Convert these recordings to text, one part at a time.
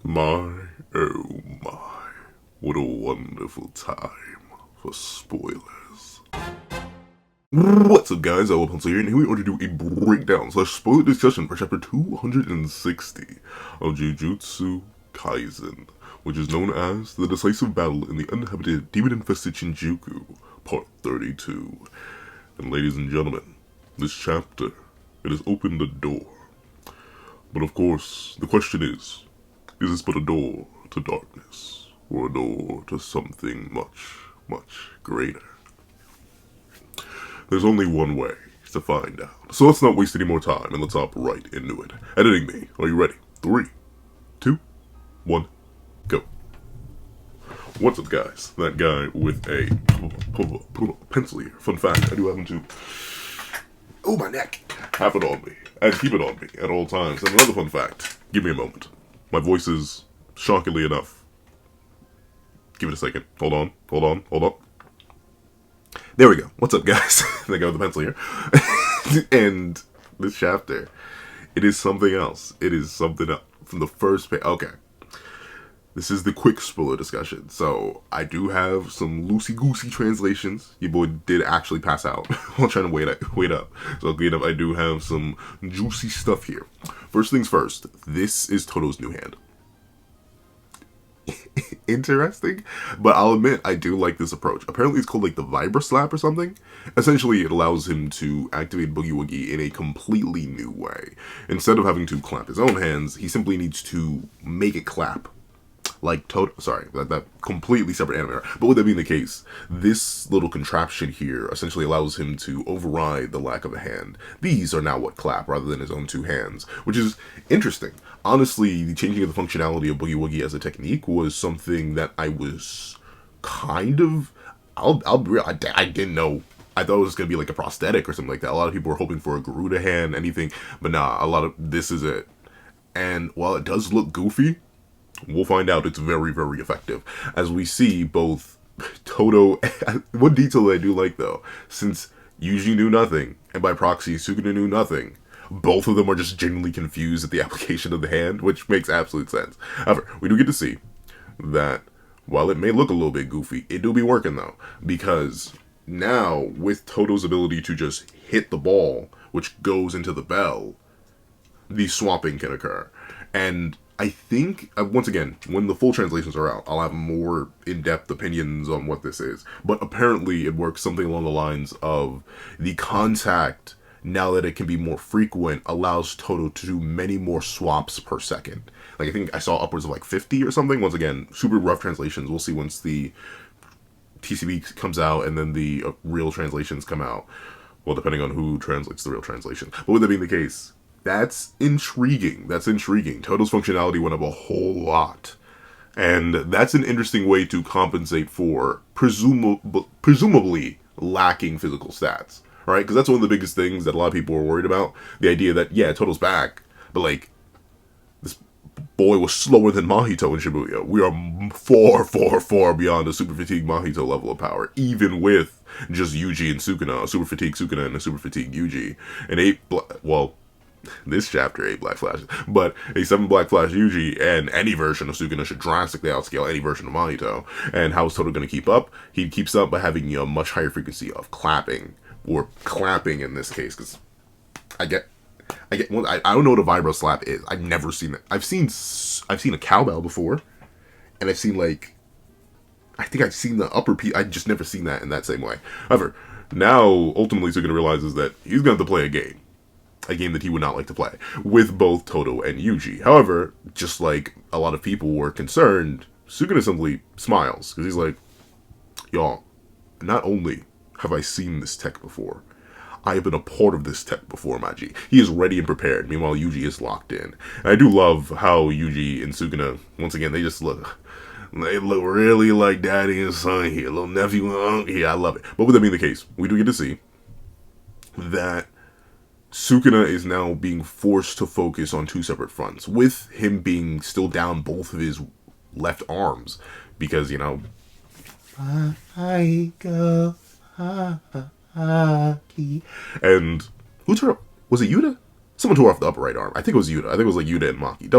My, oh my, what a wonderful time for spoilers. What's up guys, Pencil here, and here we are to do a breakdown / spoiler discussion for chapter 260 of Jujutsu Kaisen, which is known as the decisive battle in the uninhabited demon-infested Shinjuku, part 32. And ladies and gentlemen, this chapter, it has opened a door. But of course, the question is this but a door to darkness, or a door to something much, much greater? There's only one way to find out. So let's not waste any more time, and let's hop right into it. Editing me, are you ready? 3, 2, 1, go. What's up guys? That guy with a pencil here. Fun fact, I do happen to, oh my neck, have it on me, and keep it on me at all times. And another fun fact, give me a moment. My voice is, shockingly enough, give it a second, hold on. There we go. What's up guys? That guy with the pencil here. And this chapter, it is something else. It is something else. From the first page, okay. This is the quick spoiler discussion. So, I do have some loosey-goosey translations. Your boy did actually pass out while trying to wait up. So, I do have some juicy stuff here. First things first, this is Toto's new hand. Interesting, but I'll admit I do like this approach. Apparently it's called like the Vibra Slap or something. Essentially it allows him to activate Boogie Woogie in a completely new way. Instead of having to clap his own hands, he simply needs to make it clap. Like Toto, sorry, that completely separate anime. But with that being the case, this little contraption here essentially allows him to override the lack of a hand. These are now what clap rather than his own two hands, which is interesting. Honestly, the changing of the functionality of Boogie Woogie as a technique was something that I was kind of, I'll be real, I didn't know. I thought it was going to be like a prosthetic or something like that. A lot of people were hoping for a Garuda hand, anything, but nah, a lot of, this is it. And while it does look goofy, we'll find out it's very, very effective. As we see both Toto, one detail I do like though, since Yuji knew nothing, and by proxy Sukuna knew nothing, both of them are just genuinely confused at the application of the hand, which makes absolute sense. However, we do get to see that while it may look a little bit goofy, it do be working though, because now with Toto's ability to just hit the ball, which goes into the bell, the swapping can occur. And I think, once again, when the full translations are out, I'll have more in-depth opinions on what this is. But apparently it works something along the lines of the contact, now that it can be more frequent, allows Toto to do many more swaps per second. Like, I think I saw upwards of like 50 or something. Once again, super rough translations. We'll see once the TCB comes out and then the real translations come out. Well, depending on who translates the real translation. But with that being the case, that's intriguing. That's intriguing. Toto's functionality went up a whole lot. And that's an interesting way to compensate for presumably lacking physical stats. Right? Because that's one of the biggest things that a lot of people were worried about. The idea that, yeah, Toto's back, but like, this boy was slower than Mahito in Shibuya. We are far, far, far beyond a Super Fatigue Mahito level of power, even with just Yuji and Sukuna, a Super Fatigue Sukuna and a Super Fatigue Yuji. And this chapter 8 Black Flash, but a 7 Black Flash Yuji and any version of Sukuna should drastically outscale any version of Mahito. And how is Toto going to keep up? He keeps up by having a much higher frequency of clapping, or clapping in this case, because I don't know what a Vibro Slap is. I've never seen it. I've seen a cowbell before, and I've seen like, I think I've seen the upper piece. I've just never seen that in that same way. However, now ultimately Sukuna realizes that he's going to have to play a game that he would not like to play, with both Toto and Yuji. However, just like a lot of people were concerned, Sukuna simply smiles, because he's like, y'all, not only have I seen this tech before, I have been a part of this tech before, Maji. He is ready and prepared, meanwhile Yuji is locked in. And I do love how Yuji and Sukuna, once again, they look really like daddy and son here, little nephew and uncle here. I love it. But with that being the case, we do get to see that Sukuna is now being forced to focus on two separate fronts, with him being still down both of his left arms, because, you know, I go, and who turned, was it Yuta? someone tore off the upper right arm. I think it was Yuta. I think it was like Yuta and Maki.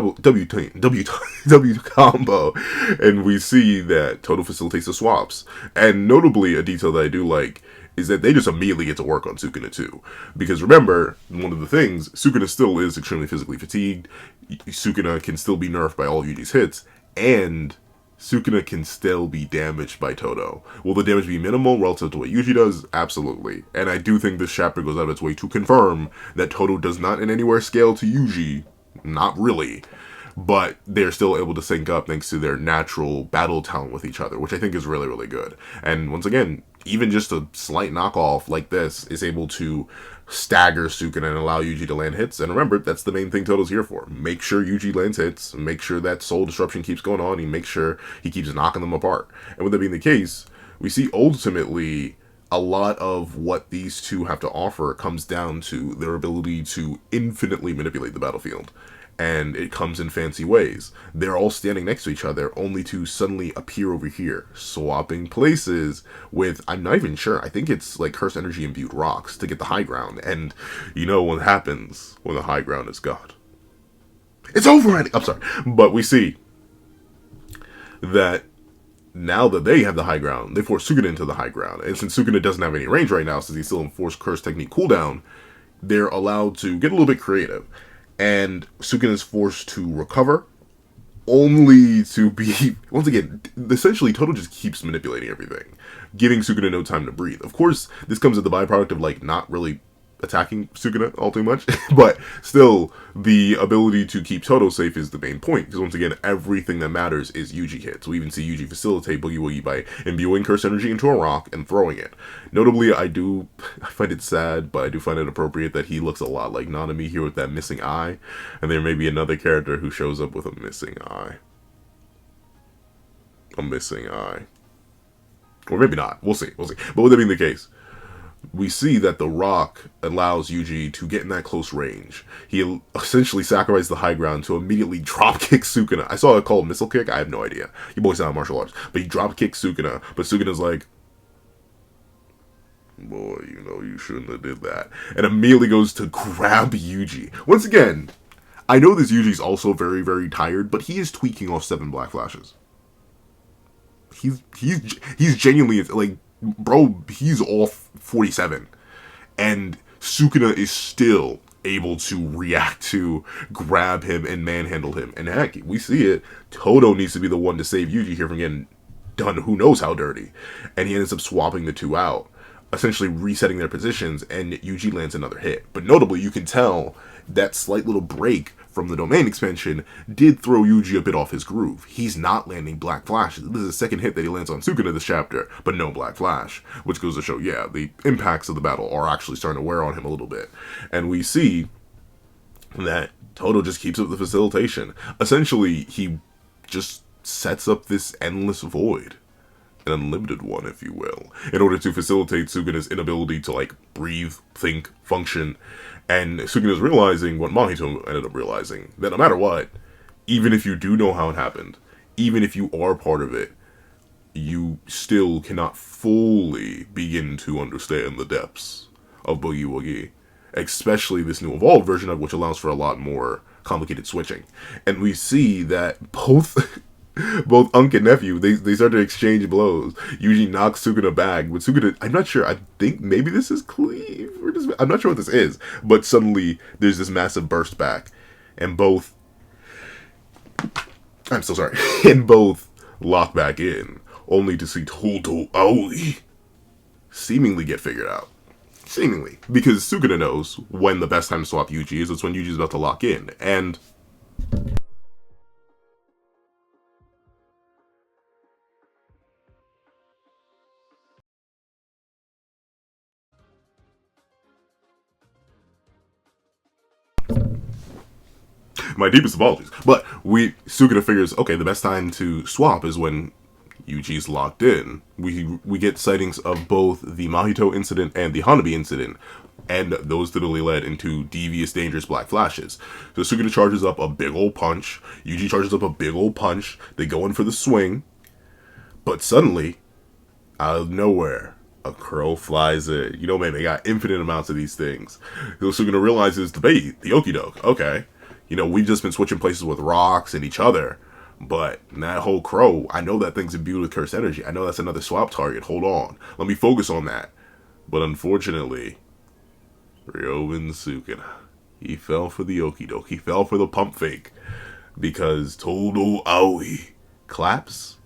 W combo. And we see that Toto facilitates the swaps. And notably, a detail that I do like is that they just immediately get to work on Sukuna too. Because remember, one of the things, Sukuna still is extremely physically fatigued. Sukuna can still be nerfed by all of Yuji's hits. And Sukuna can still be damaged by Toto. Will the damage be minimal relative to what Yuji does? Absolutely. And I do think this chapter goes out of its way to confirm that Toto does not in anywhere scale to Yuji. Not really. But they're still able to sync up thanks to their natural battle talent with each other, which I think is really, really good. And once again, even just a slight knockoff like this is able to stagger Sukuna and allow Yuji to land hits. And remember, that's the main thing Toto's here for. Make sure Yuji lands hits, make sure that soul disruption keeps going on, and make sure he keeps knocking them apart. And with that being the case, we see ultimately a lot of what these two have to offer comes down to their ability to infinitely manipulate the battlefield. And it comes in fancy ways. They're all standing next to each other, only to suddenly appear over here, swapping places with, I'm not even sure, I think it's like Curse Energy imbued rocks to get the high ground. And you know what happens when the high ground is God. It's over! I'm sorry. But we see that now that they have the high ground, they force Sukuna into the high ground. And since Sukuna doesn't have any range right now, since he's still in Force Curse Technique cooldown, they're allowed to get a little bit creative. And Sukuna is forced to recover, only to be, once again, essentially Toto just keeps manipulating everything, giving Sukuna no time to breathe. Of course, this comes as the byproduct of, like, not really attacking Sukuna all too much, but still, the ability to keep Toto safe is the main point, because once again, everything that matters is Yuji hits. We even see Yuji facilitate Boogie Woogie by imbuing Curse Energy into a rock and throwing it. Notably, I find it sad, but I do find it appropriate that he looks a lot like Nanami here with that missing eye, and there may be another character who shows up with a missing eye. A missing eye. Or maybe not. We'll see. But with that being the case, we see that the rock allows Yuji to get in that close range. He essentially sacrificed the high ground to immediately drop kick Sukuna. I saw it called missile kick. I have no idea. You boys sound martial arts. But he drop kicks Sukuna. But Sukuna's like, boy, you know, you shouldn't have did that. And immediately goes to grab Yuji. Once again, I know this Yuji's also very, very tired, but he is tweaking off 7 black flashes. He's genuinely, like, bro, he's off 47. And Sukuna is still able to react to, grab him, and manhandle him. And heck, we see it. Toto needs to be the one to save Yuji here from getting done who knows how dirty. And he ends up swapping the two out, essentially resetting their positions, and Yuji lands another hit. But notably, you can tell that slight little break from the domain expansion did throw Yuji a bit off his groove. He's not landing black flashes. This is the second hit that he lands on Sukuna this chapter, but no black flash, which goes to show, yeah, the impacts of the battle are actually starting to wear on him a little bit. And we see that Toto just keeps up the facilitation. Essentially, he just sets up this endless void. An unlimited one, if you will, in order to facilitate Sukuna's inability to, like, breathe, think, function. And Sukuna's realizing what Mahito ended up realizing, that no matter what, even if you do know how it happened, even if you are part of it, you still cannot fully begin to understand the depths of Boogie Woogie, especially this new evolved version of which allows for a lot more complicated switching. And we see that both Unk and Nephew, they start to exchange blows. Yuji knocks Sukuna back, but Sukuna, I'm not sure, I think maybe this is cleave, or just, I'm not sure what this is, but suddenly there's this massive burst back, and both, I'm so sorry, and both lock back in, only to see Toto Aoi seemingly get figured out. Seemingly. Because Sukuna knows when the best time to swap Yuji is. It's when Yuji's about to lock in. And my deepest apologies. But Sukuna figures, okay, the best time to swap is when Yuji's locked in. We get sightings of both the Mahito incident and the Hanabi incident, and those literally led into devious, dangerous black flashes. So Sukuna charges up a big old punch, Yuji charges up a big old punch, they go in for the swing, but suddenly, out of nowhere, A crow flies in. You know, man, they got infinite amounts of these things. So we're gonna realize is debate, the okie-doke. Okay. You know, we've just been switching places with rocks and each other. But that whole crow, I know that thing's imbued with cursed energy. I know that's another swap target. Hold on. Let me focus on that. But unfortunately, Ryoben Sukuna, he fell for the okie-doke. He fell for the pump fake. Because Todo Aoi claps,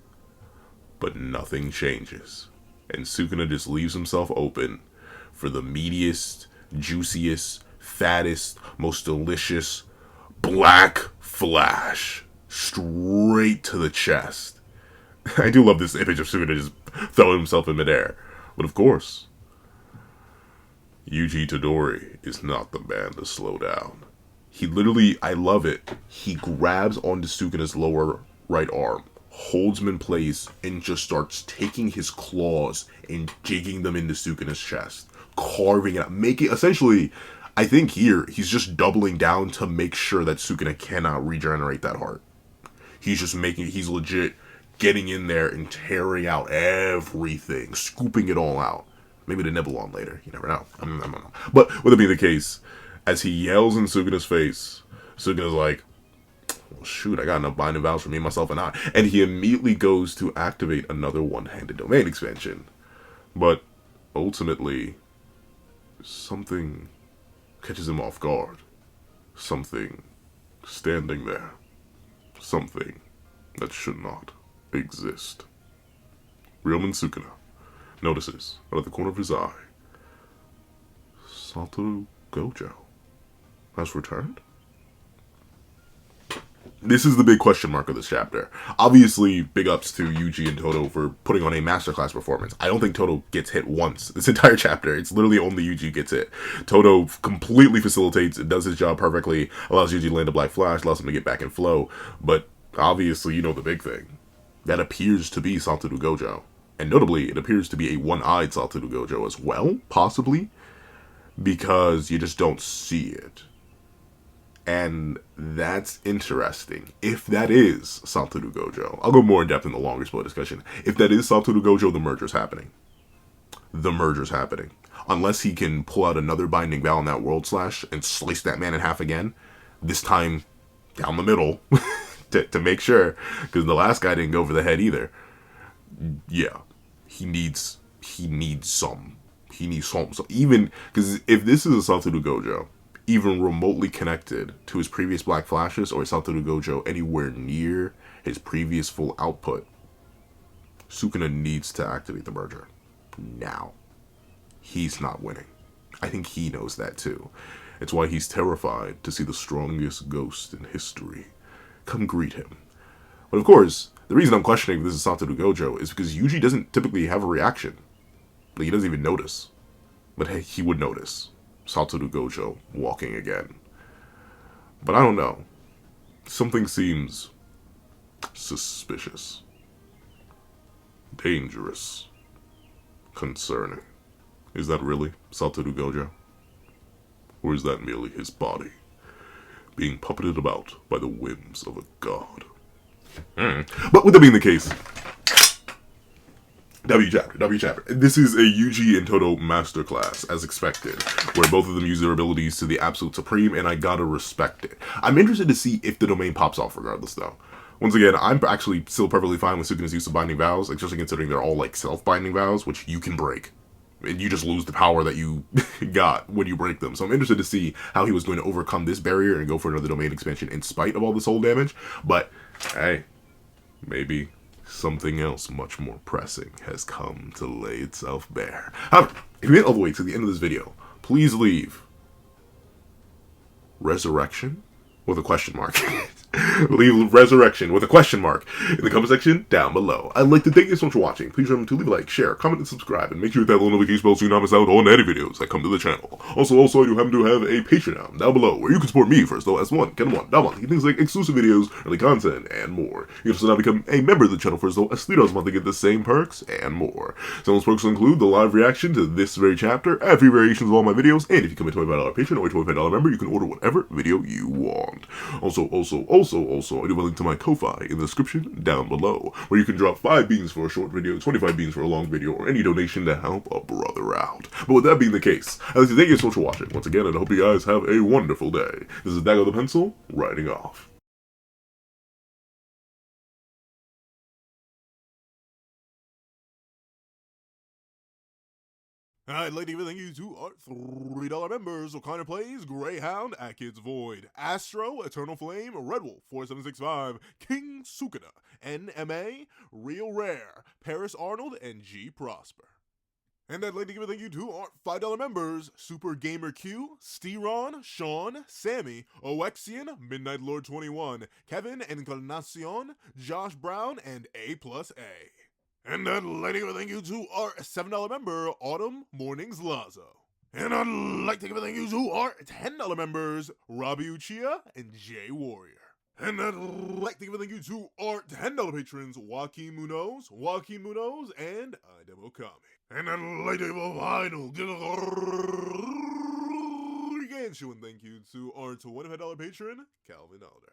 but nothing changes. And Sukuna just leaves himself open for the meatiest, juiciest, fattest, most delicious black flash straight to the chest. I do love this image of Sukuna just throwing himself in midair. But of course, Yuji Todori is not the man to slow down. He literally, I love it, he grabs onto Sukuna's lower right arm, holds him in place, and just starts taking his claws and digging them into Sukuna's chest, carving it out, making, essentially, I think here, he's just doubling down to make sure that Sukuna cannot regenerate that heart. He's just making, he's legit getting in there and tearing out everything, scooping it all out. Maybe the nibble on later, you never know. I don't know. But with it being the case, as he yells in Sukuna's face, Sukuna's like, well, shoot, I got enough binding vows for me, myself, and I. And he immediately goes to activate another one-handed domain expansion. But ultimately, something catches him off guard. Something standing there. Something that should not exist. Ryoben Sukuna notices, out of the corner of his eye, SATORU Gojo has returned? This is the big question mark of this chapter. Obviously, big ups to Yuji and Toto for putting on a masterclass performance. I don't think Toto gets hit once this entire chapter. It's literally only Yuji gets hit. Toto completely facilitates and does his job perfectly, allows Yuji to land a black flash, allows him to get back in flow. But obviously, you know the big thing. That appears to be SATORU Gojo. And notably, it appears to be a one-eyed SATORU Gojo as well, possibly, because you just don't see it. And that's interesting. If that is SATORU Gojo, I'll go more in depth in the longer spoiler discussion. If that is SATORU Gojo, the merger's happening. The merger's happening. Unless he can pull out another binding vow in that world slash and slice that man in half again, this time down the middle, to make sure, because the last guy didn't go for the head either. Yeah, he needs some. So even, because if this is a SATORU Gojo, even remotely connected to his previous black flashes, or SATORU Gojo anywhere near his previous full output, Sukuna needs to activate the merger. Now. He's not winning. I think he knows that too. It's why he's terrified to see the strongest ghost in history come greet him. But of course, the reason I'm questioning if this is SATORU Gojo is because Yuji doesn't typically have a reaction. Like, he doesn't even notice. But hey, he would notice SATORU Gojo walking again. But I don't know. Something seems suspicious. Dangerous. Concerning. Is that really SATORU Gojo? Or is that merely his body being puppeted about by the whims of a god? But with that being the case, W chapter. This is a Yuji and Toto masterclass, as expected, where both of them use their abilities to the absolute supreme, and I gotta respect it. I'm interested to see if the domain pops off regardless, though. Once again, I'm actually still perfectly fine with Sukuna's use of binding vows, especially considering they're all, like, self-binding vows, which you can break. And you just lose the power that you got when you break them. So I'm interested to see how he was going to overcome this barrier and go for another domain expansion in spite of all this soul damage. But, hey, maybe something else much more pressing has come to lay itself bare. However, if you made it all the way to the end of this video, please leave resurrection with a question mark. Leave resurrection with a question mark in the comment section down below. I'd like to thank you so much for watching. Please remember to leave a like, share, comment, and subscribe, and make sure you hit that little notification bell so you don't miss out on any videos that come to the channel. Also, I do happen to have a Patreon down below where you can support me for as low as $1, get 1, down 1, get things like exclusive videos, early content, and more. You can also now become a member of the channel for as low as $3 a month to get the same perks and more. Some of those perks will include the live reaction to this very chapter, every variations of all my videos, and if you commit to my $25 Patreon or a $25 member, you can order whatever video you want. around. Also, I do have a link to my Ko-Fi in the description down below, where you can drop 5 beans for a short video, 25 beans for a long video, or any donation to help a brother out. But with that being the case, I'd like to thank you so much for watching once again, and I hope you guys have a wonderful day. This is Dago the Pencil, writing off. I'd like to give a thank you to our $3 members: O'Connor Plays, Greyhound, At Kids Void, Astro, Eternal Flame, Red Wolf 4765, King Sukuna, NMA, Real Rare, Paris Arnold, and G Prosper. And I'd like to give a thank you to our $5 members: Super Gamer Q, Steron, Sean, Sammy, Oexian, Midnight Lord 21, Kevin Encarnacion, Josh Brown, and A+A. And I'd like to give a thank you to our $7 member, Autumn Mornings Lazo. And I'd like to give a thank you to our $10 members, Robbie Uchiha and Jay Warrior. And I'd like to give a thank you to our $10 patrons, Joaquin Munoz, and Idem Okami. And I'd like to give a final gargantuan thank you to our $25 patron, Calvin Elder.